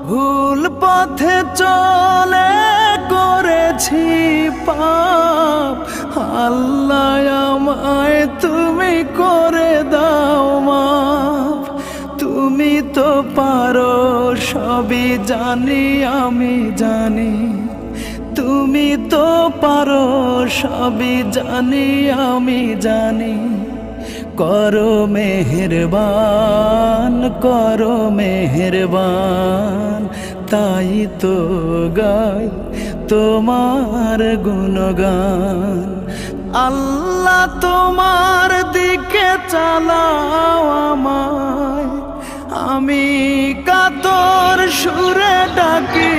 ভুল পথে চলে করেছি পাপ, আল্লাহ আমায় তুমি করে দাও মাফ। তুমি তো পারো সবই জানি আমি জানি, তুমি তো পারো সবই জানি আমি জানি। করো মেহেরবান, করো মেহেরবান, তাই তো গাই তোমার গুণগান। আল্লাহ তোমার দিকে চালাও আমায়, আমি কাতর সুরে ডাকি